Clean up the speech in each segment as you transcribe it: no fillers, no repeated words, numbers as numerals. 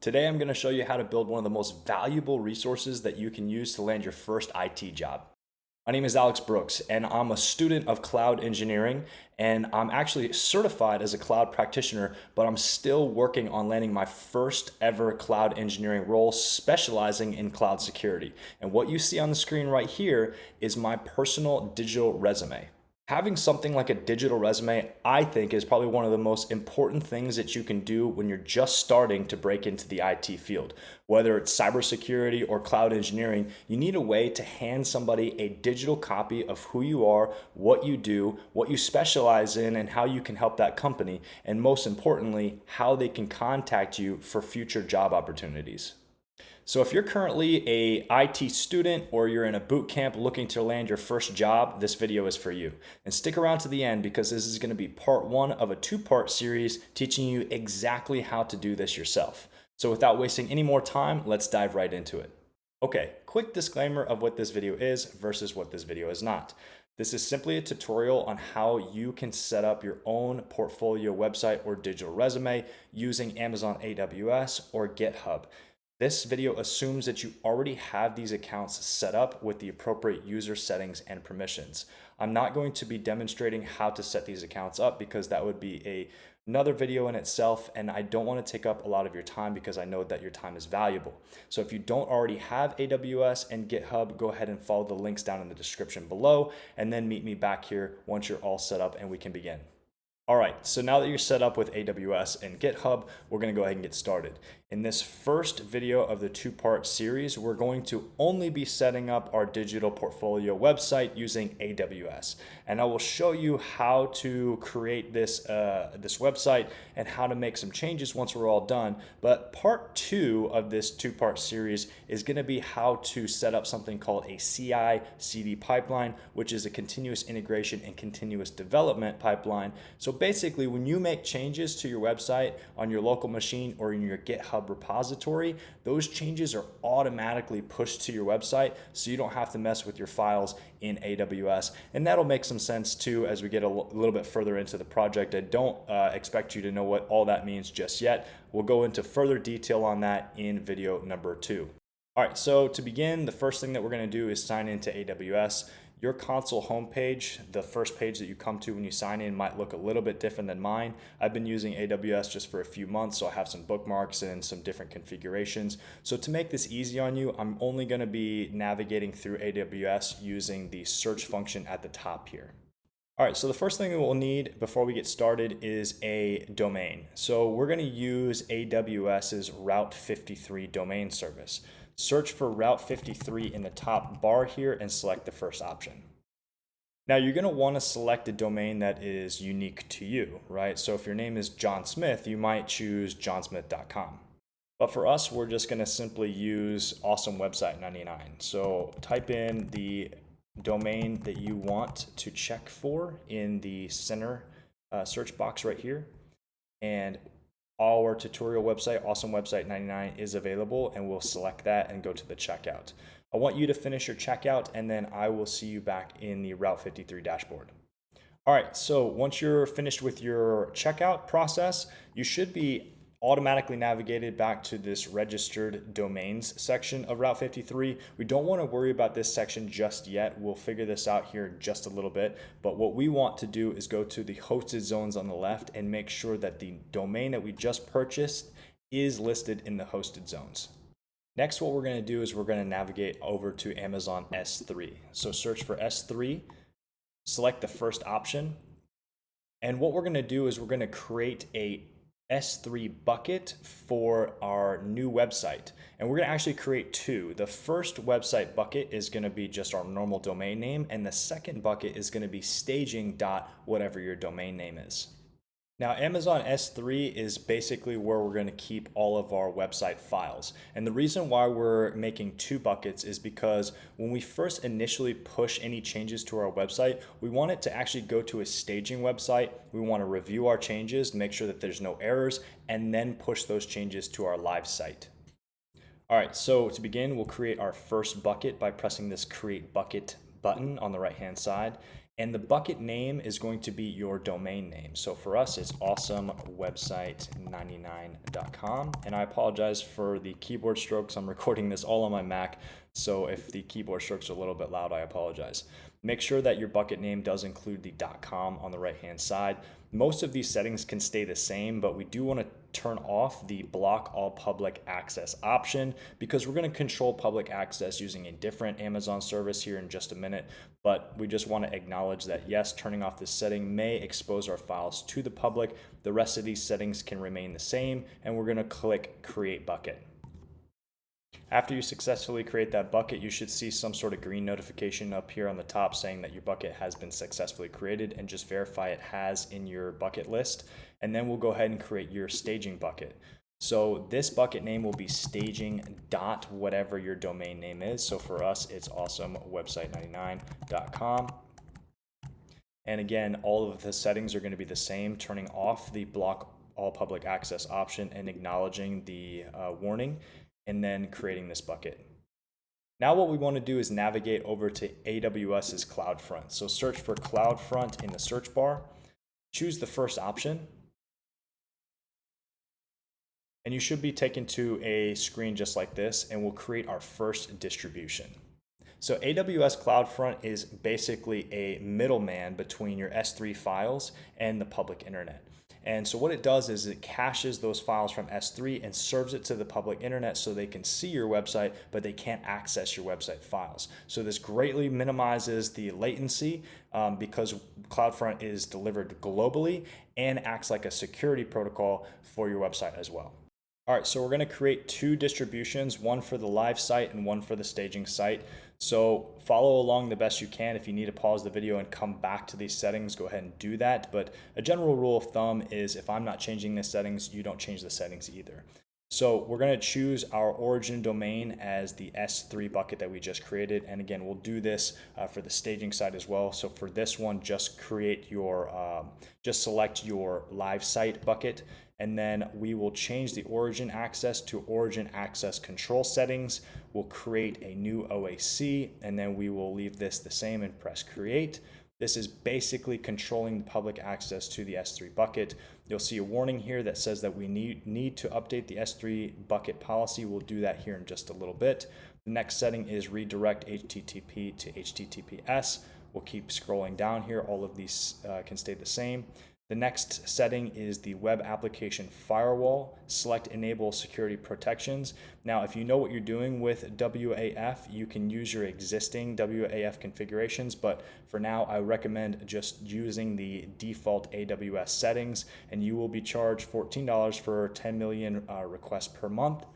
Today I'm going to show you how to build one of the most valuable resources that you can use to land your first IT job. My name is Alex Brooks and I'm a student of cloud engineering, and I'm actually certified as a cloud practitioner, but I'm still working on landing my first ever cloud engineering role specializing in cloud security. And what you see on the screen right here is my personal digital resume. Having something like a digital resume, I think, is probably one of the most important things that you can do when you're just starting to break into the IT field. Whether it's cybersecurity or cloud engineering, you need a way to hand somebody a digital copy of who you are, what you do, what you specialize in, and how you can help that company, and most importantly, how they can contact you for future job opportunities. So if you're currently a IT student or you're in a boot camp looking to land your first job, this video is for you. And stick around to the end because this is going to be part one of a two-part series teaching you exactly how to do this yourself. So without wasting any more time, let's dive right into it. Okay, quick disclaimer of what this video is versus what this video is not. This is simply a tutorial on how you can set up your own portfolio website or digital resume using Amazon AWS or GitHub. This video assumes that you already have these accounts set up with the appropriate user settings and permissions. I'm not going to be demonstrating how to set these accounts up because that would be another video in itself, and I don't want to take up a lot of your time because I know that your time is valuable. So if you don't already have AWS and GitHub, go ahead and follow the links down in the description below, and then meet me back here once you're all set up and we can begin. All right, so now that you're set up with AWS and GitHub, we're going to go ahead and get started. In this first video of the two-part series, we're going to only be setting up our digital portfolio website using AWS. And I will show you how to create this website and how to make some changes once we're all done. But part two of this two-part series is going to be how to set up something called a CI/CD pipeline, which is a continuous integration and continuous development pipeline. So basically, when you make changes to your website on your local machine or in your GitHub repository, those changes are automatically pushed to your website, so you don't have to mess with your files in AWS. And that'll make some sense too as we get a little bit further into the project. I don't expect you to know what all that means just yet. We'll go into further detail on that in video number 2. All right, so to begin, the first thing that we're going to do is sign into AWS. Your console homepage, the first page that you come to when you sign in, might look a little bit different than mine. I've been using AWS just for a few months, so I have some bookmarks and some different configurations. So to make this easy on you, I'm only going to be navigating through AWS using the search function at the top here. All right, so the first thing that we'll need before we get started is a domain. So we're going to use AWS's Route 53 domain service. Search for Route 53 in the top bar here and select the first option. Now you're going to want to select a domain that is unique to you, right? So if your name is John Smith, you might choose johnsmith.com. But for us, we're just going to simply use Awesome Website 99. So type in the domain that you want to check for in the center search box right here, and our tutorial website, Awesome Website 99, is available, and we'll select that and go to the checkout. I want you to finish your checkout, and then I will see you back in the Route 53 dashboard. All right, so once you're finished with your checkout process, you should be automatically navigated back to this registered domains section of Route 53. We don't want to worry about this section just yet. We'll figure this out here in just a little bit. But what we want to do is go to the hosted zones on the left and make sure that the domain that we just purchased is listed in the hosted zones. Next, what we're going to do is we're going to navigate over to Amazon S3. So search for S3, select the first option. And what we're going to do is we're going to create a S3 bucket for our new website. And we're going to actually create two. The first website bucket is going to be just our normal domain name, and the second bucket is going to be staging.whatever your domain name is. Now, Amazon S3 is basically where we're going to keep all of our website files. And the reason why we're making two buckets is because when we first initially push any changes to our website, we want it to actually go to a staging website. We want to review our changes, make sure that there's no errors, and then push those changes to our live site. All right, so to begin, we'll create our first bucket by pressing this Create Bucket button on the right-hand side. And the bucket name is going to be your domain name. So for us, it's awesomewebsite99.com. And I apologize for the keyboard strokes. I'm recording this all on my Mac. So if the keyboard strokes are a little bit loud, I apologize. Make sure that your bucket name does include the .com on the right-hand side. Most of these settings can stay the same, but we do want to turn off the block all public access option because we're going to control public access using a different Amazon service here in just a minute. But we just want to acknowledge that yes, turning off this setting may expose our files to the public. The rest of these settings can remain the same, and we're going to click Create Bucket. After you successfully create that bucket, you should see some sort of green notification up here on the top saying that your bucket has been successfully created, and just verify it has in your bucket list. And then we'll go ahead and create your staging bucket. So this bucket name will be staging dot whatever your domain name is. So for us, it's awesomewebsite99.com. And again, all of the settings are going to be the same, turning off the block all public access option and acknowledging the warning, and then creating this bucket. Now what we want to do is navigate over to AWS's CloudFront. So search for CloudFront in the search bar, choose the first option, and you should be taken to a screen just like this, and we'll create our first distribution. So AWS CloudFront is basically a middleman between your S3 files and the public internet. And so what it does is it caches those files from S3 and serves it to the public internet so they can see your website, but they can't access your website files. So this greatly minimizes the latency because CloudFront is delivered globally and acts like a security protocol for your website as well. All right, so we're going to create two distributions, one for the live site and one for the staging site. So follow along the best you can. If you need to pause the video and come back to these settings, go ahead and do that. But a general rule of thumb is if I'm not changing the settings, you don't change the settings either. So we're going to choose our origin domain as the S3 bucket that we just created. And again, we'll do this for the staging site as well. So for this one, just create your, just select your live site bucket. And then we will change the origin access to origin access control settings. We'll create a new OAC, and then we will leave this the same and press create. This is basically controlling the public access to the S3 bucket. You'll see a warning here that says that we need to update the S3 bucket policy. We'll do that here in just a little bit. The next setting is redirect HTTP to HTTPS. We'll keep scrolling down here. All of these can stay the same. The next setting is the web application firewall. Select enable security protections. Now, if you know what you're doing with WAF, you can use your existing WAF configurations, but for now, I recommend just using the default AWS settings, and you will be charged $14 for 10 million requests per month.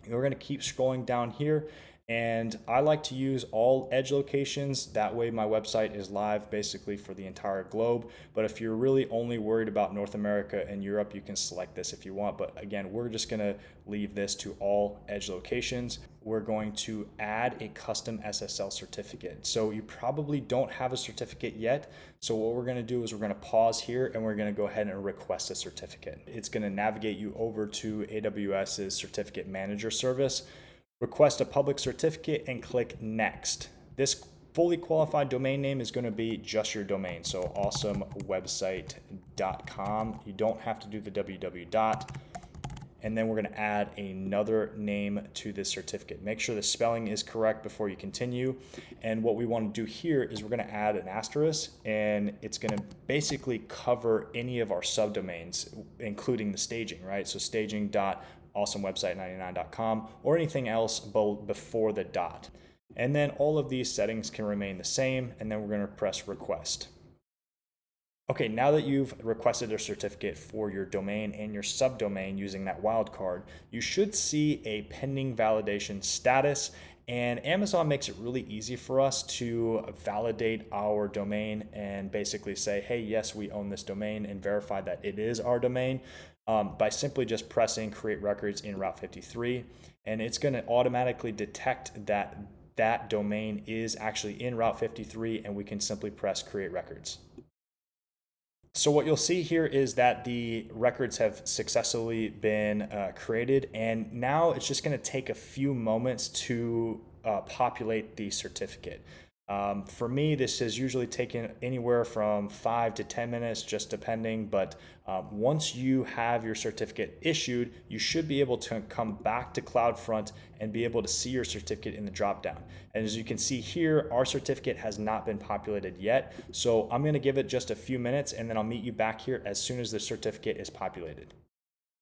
We're going to keep scrolling down here. And I like to use all edge locations. That way my website is live basically for the entire globe. But if you're really only worried about North America and Europe, you can select this if you want. But again, we're just gonna leave this to all edge locations. We're going to add a custom SSL certificate. So you probably don't have a certificate yet. So what we're gonna do is we're gonna pause here and we're gonna go ahead and request a certificate. It's gonna navigate you over to AWS's Certificate Manager service. Request a public certificate and click next. This fully qualified domain name is going to be just your domain. So awesomewebsite.com. You don't have to do the www. And then we're going to add another name to this certificate. Make sure the spelling is correct before you continue. And what we want to do here is we're going to add an asterisk, and it's going to basically cover any of our subdomains, including the staging, right? So staging.awesomewebsite99.com or anything else before the dot. And then all of these settings can remain the same, and then we're going to press request. Okay, now that you've requested a certificate for your domain and your subdomain using that wildcard, you should see a pending validation status. And Amazon makes it really easy for us to validate our domain and basically say, hey, yes, we own this domain, and verify that it is our domain by simply just pressing create records in Route 53. And it's going to automatically detect that that domain is actually in Route 53, and we can simply press create records. So what you'll see here is that the records have successfully been created, and now it's just going to take a few moments to populate the certificate. For me, this has usually taken anywhere from 5 to 10 minutes, just depending. But once you have your certificate issued, you should be able to come back to CloudFront and be able to see your certificate in the dropdown. And as you can see here, our certificate has not been populated yet. So I'm going to give it just a few minutes, and then I'll meet you back here as soon as the certificate is populated.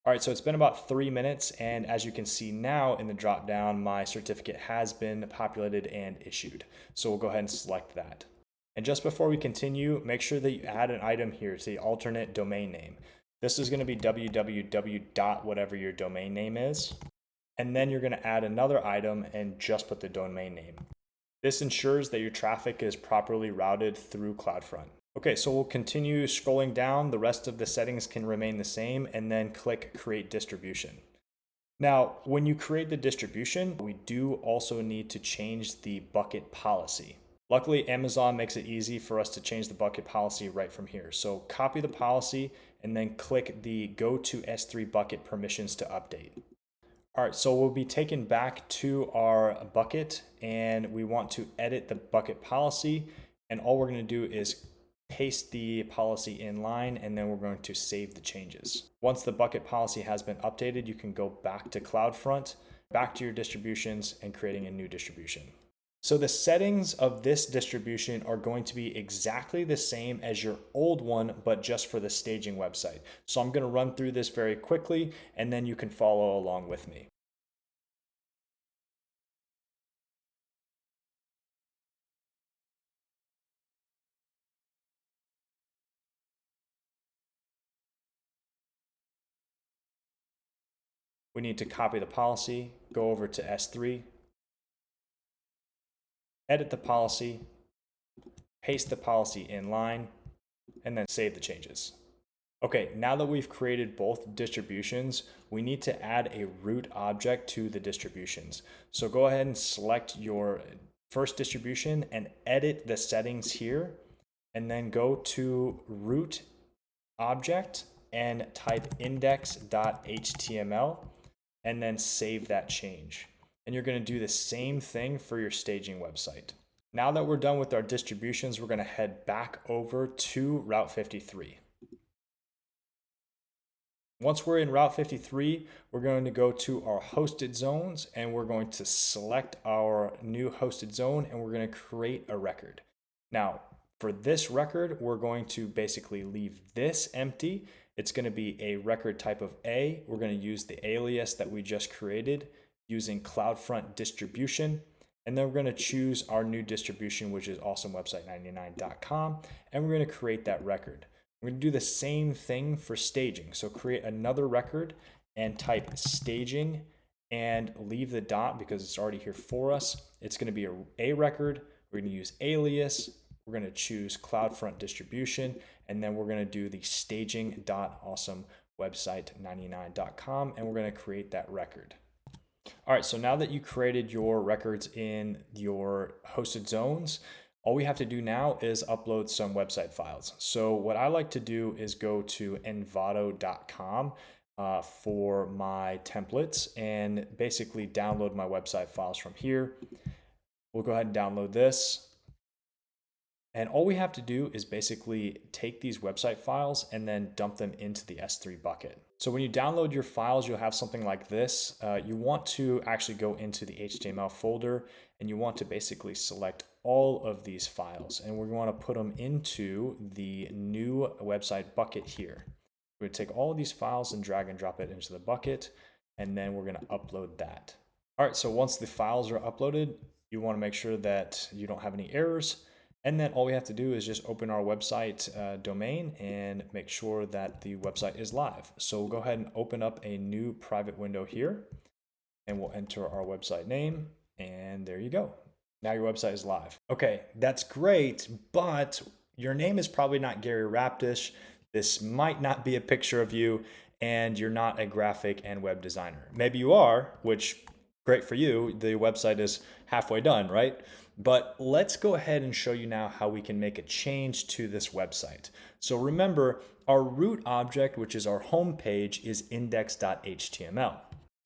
All right, so it's been about 3 minutes, and as you can see now in the drop-down, my certificate has been populated and issued. So we'll go ahead and select that. And just before we continue, make sure that you add an item here to the alternate domain name. This is going to be www. Whatever your domain name is. And then you're going to add another item and just put the domain name. This ensures that your traffic is properly routed through CloudFront. Okay, so we'll continue scrolling down. The rest of the settings can remain the same, and then click Create Distribution. Now, when you create the distribution, we do also need to change the bucket policy. Luckily, Amazon makes it easy for us to change the bucket policy right from here. So copy the policy and then click the Go to S3 bucket permissions to update. All right, so we'll be taken back to our bucket, and we want to edit the bucket policy. And all we're going to do is paste the policy in line, and then we're going to save the changes. Once the bucket policy has been updated, you can go back to CloudFront, back to your distributions, and creating a new distribution. So the settings of this distribution are going to be exactly the same as your old one, but just for the staging website. So I'm going to run through this very quickly, and then you can follow along with me. We need to copy the policy, go over to S3, edit the policy, paste the policy in line, and then save the changes. Okay, now that we've created both distributions, we need to add a root object to the distributions. So go ahead and select your first distribution and edit the settings here, and then go to root object and type index.html. And then save that change. And you're going to do the same thing for your staging website. Now that we're done with our distributions, we're going to head back over to Route 53. Once we're in Route 53, we're going to go to our hosted zones, and we're going to select our new hosted zone, and we're going to create a record. Now, for this record, we're going to basically leave this empty. It's going to be a record type of A. We're going to use the alias that we just created using CloudFront Distribution. And then we're going to choose our new distribution, which is awesomewebsite99.com. And we're going to create that record. We're going to do the same thing for staging. So create another record and type staging and leave the dot because it's already here for us. It's going to be a record. We're going to use alias. We're going to choose CloudFront Distribution, and then we're going to do the staging.awesomewebsite99.com, and we're going to create that record. All right, so now that you created your records in your hosted zones, all we have to do now is upload some website files. So what I like to do is go to envato.com for my templates and basically download my website files from here. We'll go ahead and download this. And all we have to do is basically take these website files and then dump them into the S3 bucket. So when you download your files, you'll have something like this. You want to actually go into the HTML folder, and you want to basically select all of these files, and we're going to put them into the new website bucket here. We're going to take all of these files and drag and drop it into the bucket, and then we're going to upload that. All right, so once the files are uploaded, you want to make sure that you don't have any errors. And then all we have to do is just open our website domain and make sure that the website is live. So we'll go ahead and open up a new private window here, and we'll enter our website name, and there you go. Now your website is live. Okay, that's great, but your name is probably not Gary Raptish. This might not be a picture of you, and you're not a graphic and web designer. Maybe you are, which great for you. The website is halfway done, right? But let's go ahead and show you now how we can make a change to this website. So remember, our root object, which is our home page, is index.html.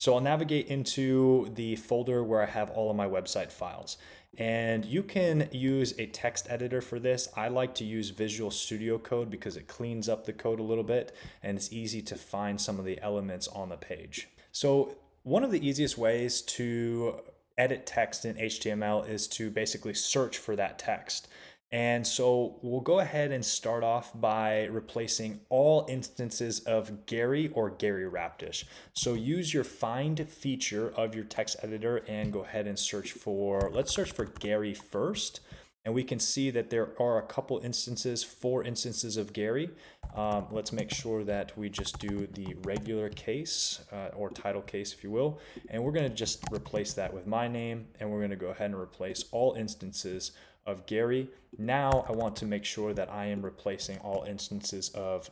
So I'll navigate into the folder where I have all of my website files. And you can use a text editor for this. I like to use Visual Studio Code because it cleans up the code a little bit and it's easy to find some of the elements on the page. So one of the easiest ways to edit text in HTML is to basically search for that text. And so we'll go ahead and start off by replacing all instances of Gary or Gary Rapdish. So use your find feature of your text editor and go ahead and search for, let's search for Gary first. And we can see that there are a couple instances, 4 instances of Gary. Let's make sure that we just do the regular case or title case, if you will. And we're going to just replace that with my name. And we're going to go ahead and replace all instances of Gary. Now I want to make sure that I am replacing all instances of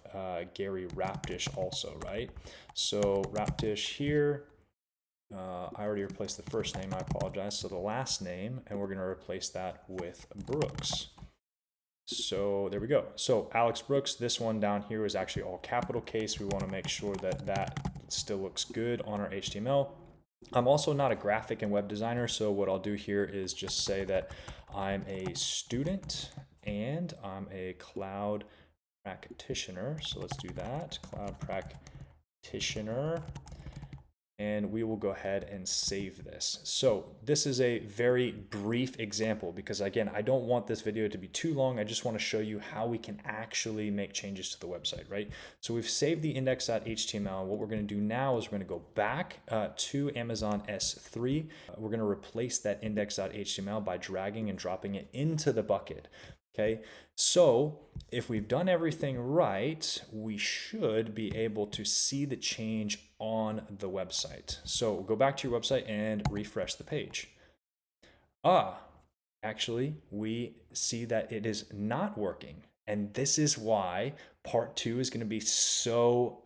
Gary Rapdish also, right? So Rapdish here. I already replaced the first name, I apologize. So the last name, and we're going to replace that with Brooks. So there we go. So Alex Brooks, this one down here is actually all capital case. We want to make sure that that still looks good on our HTML. I'm also not a graphic and web designer, so what I'll do here is just say that I'm a student and I'm a cloud practitioner. So let's do that, cloud practitioner. And we will go ahead and save this. So this is a very brief example because again, I don't want this video to be too long. I just want to show you how we can actually make changes to the website, right? So we've saved the index.html. What we're going to do now is we're going to go back to Amazon S3. We're going to replace that index.html by dragging and dropping it into the bucket. Okay, so if we've done everything right, we should be able to see the change on the website. So go back to your website and refresh the page. Actually, we see that it is not working. And this is why part 2 is going to be so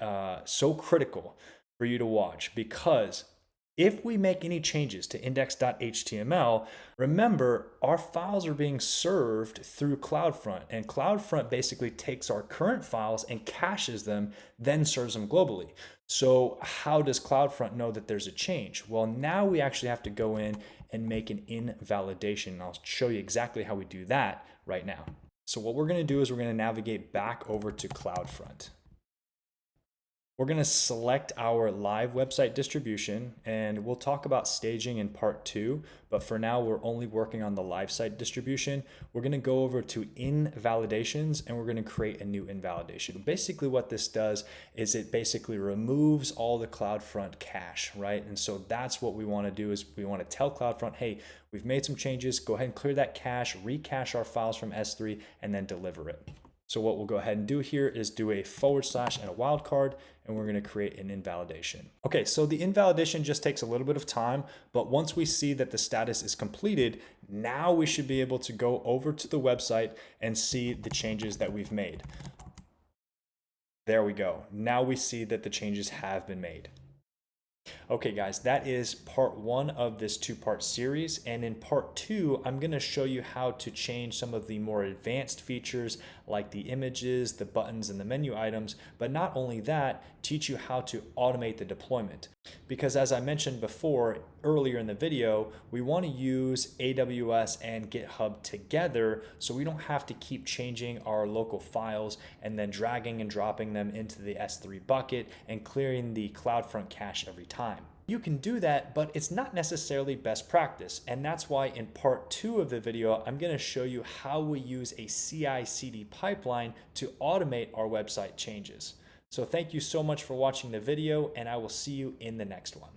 critical for you to watch, because if we make any changes to index.html, remember our files are being served through CloudFront, and CloudFront basically takes our current files and caches them, then serves them globally. So how does CloudFront know that there's a change? Well, now we actually have to go in and make an invalidation. I'll show you exactly how we do that right now. So what we're going to do is we're going to navigate back over to CloudFront. We're going to select our live website distribution, and we'll talk about staging in part 2, but for now we're only working on the live site distribution. We're going to go over to Invalidations, and we're going to create a new invalidation. Basically what this does is it basically removes all the CloudFront cache, right? And so that's what we want to do, is we want to tell CloudFront, hey, we've made some changes, go ahead and clear that cache, recache our files from S3, and then deliver it. So what we'll go ahead and do here is do a / and a wildcard, and we're going to create an invalidation. Okay, so the invalidation just takes a little bit of time, but once we see that the status is completed, now we should be able to go over to the website and see the changes that we've made. There we go. Now we see that the changes have been made. Okay guys, that is part 1 of this 2-part series, and in part 2 I'm going to show you how to change some of the more advanced features like the images, the buttons, and the menu items, but not only that, teach you how to automate the deployment. Because as I mentioned before earlier in the video, we want to use AWS and GitHub together so we don't have to keep changing our local files and then dragging and dropping them into the S3 bucket and clearing the CloudFront cache every time. You can do that, but it's not necessarily best practice, and that's why in part 2 of the video I'm going to show you how we use a CI/CD pipeline to automate our website changes. So thank you so much for watching the video, and I will see you in the next one.